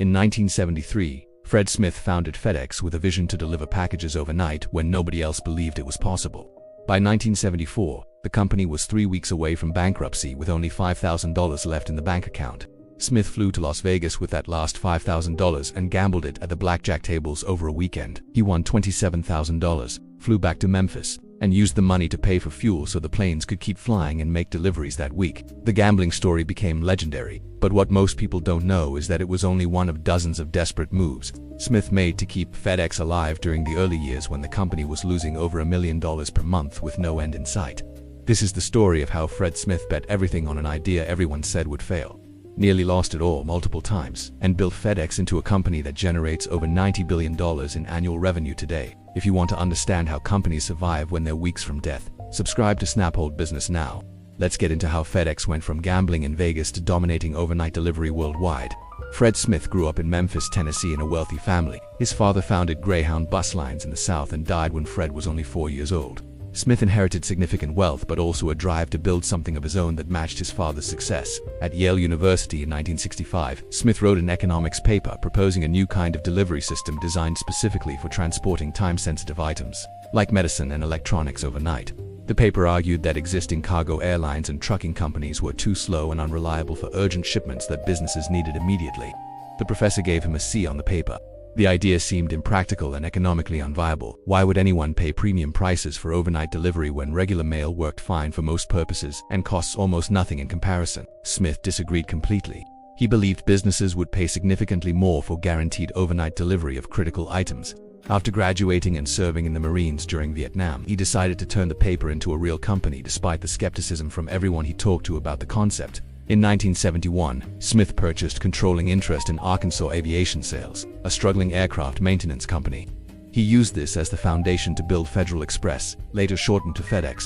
In 1973, Fred Smith founded FedEx with a vision to deliver packages overnight when nobody else believed it was possible. By 1974, the company was 3 weeks away from bankruptcy with only $5,000 left in the bank account. Smith flew to Las Vegas with that last $5,000 and gambled it at the blackjack tables over a weekend. He won $27,000, flew back to Memphis, and used the money to pay for fuel so the planes could keep flying and make deliveries that week. The gambling story became legendary, but what most people don't know is that it was only one of dozens of desperate moves Smith made to keep FedEx alive during the early years when the company was losing over $1 million per month with no end in sight. This is the story of how Fred Smith bet everything on an idea everyone said would fail, nearly lost it all multiple times, and built FedEx into a company that generates over $90 billion in annual revenue today. If you want to understand how companies survive when they're weeks from death, subscribe to SnapOldBusiness now. Let's get into how FedEx went from gambling in Vegas to dominating overnight delivery worldwide. Fred Smith grew up in Memphis, Tennessee in a wealthy family. His father founded Greyhound bus lines in the South and died when Fred was only 4 years old. Smith inherited significant wealth but also a drive to build something of his own that matched his father's success. At Yale University in 1965, Smith wrote an economics paper proposing a new kind of delivery system designed specifically for transporting time-sensitive items, like medicine and electronics, overnight. The paper argued that existing cargo airlines and trucking companies were too slow and unreliable for urgent shipments that businesses needed immediately. The professor gave him a C on the paper. The idea seemed impractical and economically unviable. Why would anyone pay premium prices for overnight delivery when regular mail worked fine for most purposes and costs almost nothing in comparison? Smith disagreed completely. He believed businesses would pay significantly more for guaranteed overnight delivery of critical items. After graduating and serving in the Marines during Vietnam, he decided to turn the paper into a real company despite the skepticism from everyone he talked to about the concept. In 1971, Smith purchased controlling interest in Arkansas Aviation Sales, a struggling aircraft maintenance company. He used this as the foundation to build Federal Express, later shortened to FedEx.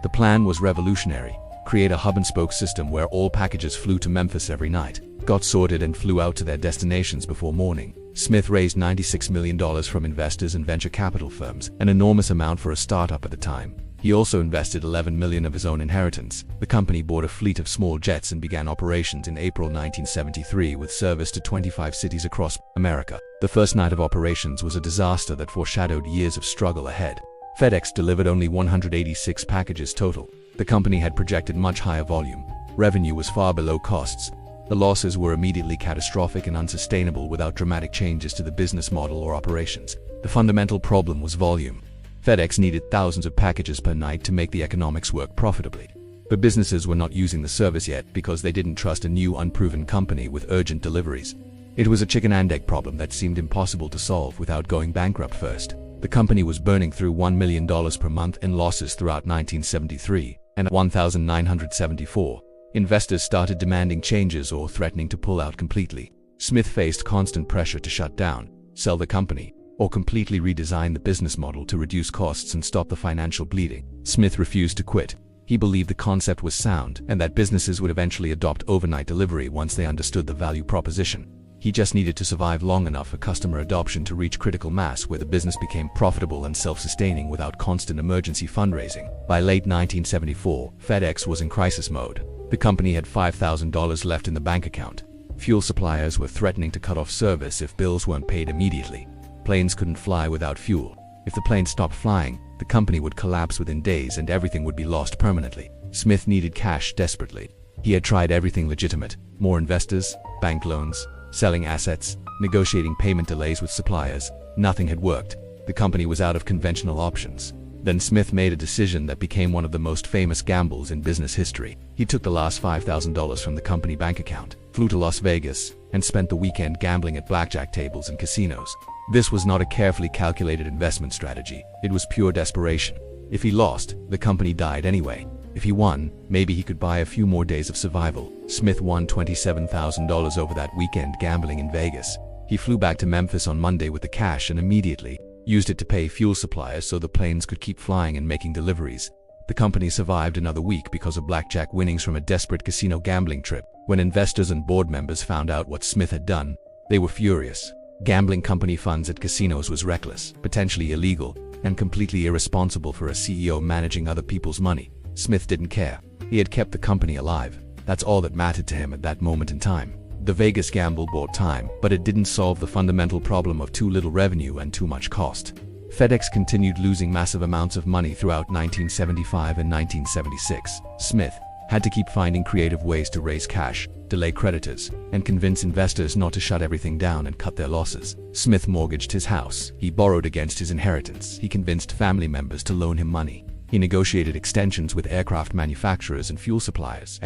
The plan was revolutionary: create a hub-and-spoke system where all packages flew to Memphis every night, got sorted and flew out to their destinations before morning. Smith raised $96 million from investors and venture capital firms, an enormous amount for a startup at the time. He also invested $11 million of his own inheritance. The company bought a fleet of small jets and began operations in April 1973 with service to 25 cities across America. The first night of operations was a disaster that foreshadowed years of struggle ahead. FedEx delivered only 186 packages total. The company had projected much higher volume. Revenue was far below costs. The losses were immediately catastrophic and unsustainable without dramatic changes to the business model or operations. The fundamental problem was volume. FedEx needed thousands of packages per night to make the economics work profitably. But businesses were not using the service yet because they didn't trust a new, unproven company with urgent deliveries. It was a chicken and egg problem that seemed impossible to solve without going bankrupt first. The company was burning through $1 million per month in losses throughout 1973, and at 1974, investors started demanding changes or threatening to pull out completely. Smith faced constant pressure to shut down, sell the company, or completely redesign the business model to reduce costs and stop the financial bleeding. Smith refused to quit. He believed the concept was sound and that businesses would eventually adopt overnight delivery once they understood the value proposition. He just needed to survive long enough for customer adoption to reach critical mass where the business became profitable and self-sustaining without constant emergency fundraising. By late 1974, FedEx was in crisis mode. The company had $5,000 left in the bank account. Fuel suppliers were threatening to cut off service if bills weren't paid immediately. Planes couldn't fly without fuel. If the plane stopped flying, the company would collapse within days and everything would be lost permanently. Smith needed cash desperately. He had tried everything legitimate: more investors, bank loans, selling assets, negotiating payment delays with suppliers. Nothing had worked. The company was out of conventional options. Then Smith made a decision that became one of the most famous gambles in business history. He took the last $5,000 from the company bank account, flew to Las Vegas, and spent the weekend gambling at blackjack tables and casinos. This was not a carefully calculated investment strategy. It was pure desperation. If he lost, the company died anyway. If he won, maybe he could buy a few more days of survival. Smith won $27,000 over that weekend gambling in Vegas. He flew back to Memphis on Monday with the cash and immediately used it to pay fuel suppliers so the planes could keep flying and making deliveries. The company survived another week because of blackjack winnings from a desperate casino gambling trip. When investors and board members found out what Smith had done, they were furious. Gambling company funds at casinos was reckless, potentially illegal, and completely irresponsible for a CEO managing other people's money. Smith didn't care. He had kept the company alive. That's all that mattered to him at that moment in time. The Vegas gamble bought time, but it didn't solve the fundamental problem of too little revenue and too much cost. FedEx continued losing massive amounts of money throughout 1975 and 1976. Smith had to keep finding creative ways to raise cash, delay creditors, and convince investors not to shut everything down and cut their losses. Smith mortgaged his house. He borrowed against his inheritance. He convinced family members to loan him money. He negotiated extensions with aircraft manufacturers and fuel suppliers.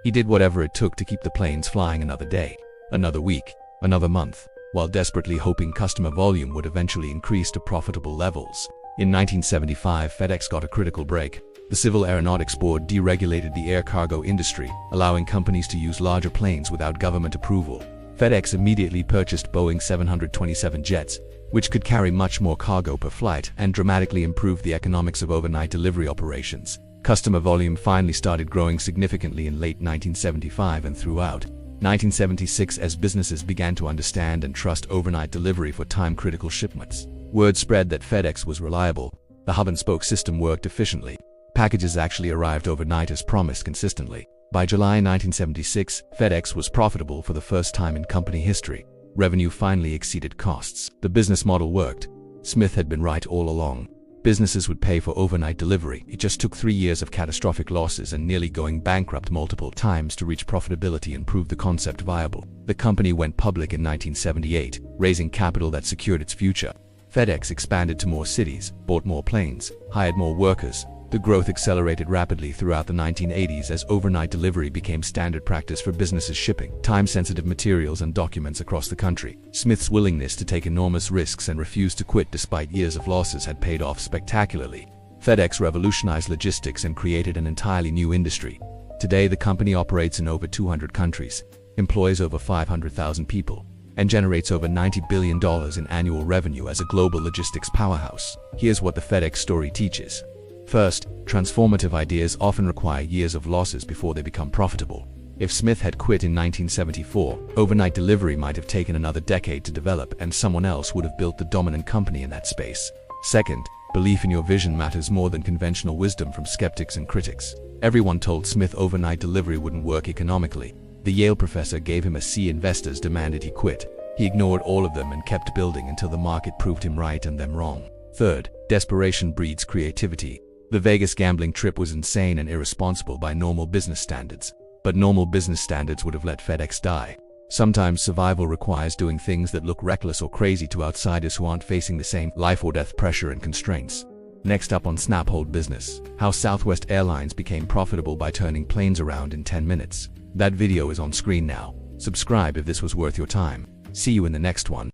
He did whatever it took to keep the planes flying another day, another week, another month, while desperately hoping customer volume would eventually increase to profitable levels. In 1975, FedEx got a critical break. The Civil Aeronautics Board deregulated the air cargo industry, allowing companies to use larger planes without government approval. FedEx immediately purchased Boeing 727 jets, which could carry much more cargo per flight and dramatically improve the economics of overnight delivery operations. Customer volume finally started growing significantly in late 1975 and throughout 1976 as businesses began to understand and trust overnight delivery for time-critical shipments. Word spread that FedEx was reliable. The hub-and-spoke system worked efficiently. Packages actually arrived overnight as promised consistently. By July 1976, FedEx was profitable for the first time in company history. Revenue finally exceeded costs. The business model worked. Smith had been right all along. Businesses would pay for overnight delivery. It just took 3 years of catastrophic losses and nearly going bankrupt multiple times to reach profitability and prove the concept viable. The company went public in 1978, raising capital that secured its future. FedEx expanded to more cities, bought more planes, hired more workers. The growth accelerated rapidly throughout the 1980s as overnight delivery became standard practice for businesses shipping time-sensitive materials and documents across the country. Smith's willingness to take enormous risks and refuse to quit despite years of losses had paid off spectacularly. FedEx revolutionized logistics and created an entirely new industry. Today, the company operates in over 200 countries, employs over 500,000 people, and generates over $90 billion in annual revenue as a global logistics powerhouse. Here's what the FedEx story teaches. First, transformative ideas often require years of losses before they become profitable. If Smith had quit in 1974, overnight delivery might have taken another decade to develop and someone else would have built the dominant company in that space. Second, belief in your vision matters more than conventional wisdom from skeptics and critics. Everyone told Smith overnight delivery wouldn't work economically. The Yale professor gave him a C. Investors demanded he quit. He ignored all of them and kept building until the market proved him right and them wrong. Third, desperation breeds creativity. The Vegas gambling trip was insane and irresponsible by normal business standards, but normal business standards would have let FedEx die. Sometimes survival requires doing things that look reckless or crazy to outsiders who aren't facing the same life or death pressure and constraints. Next up on SnapOldBusiness, how Southwest Airlines became profitable by turning planes around in 10 minutes. That video is on screen now. Subscribe if this was worth your time. See you in the next one.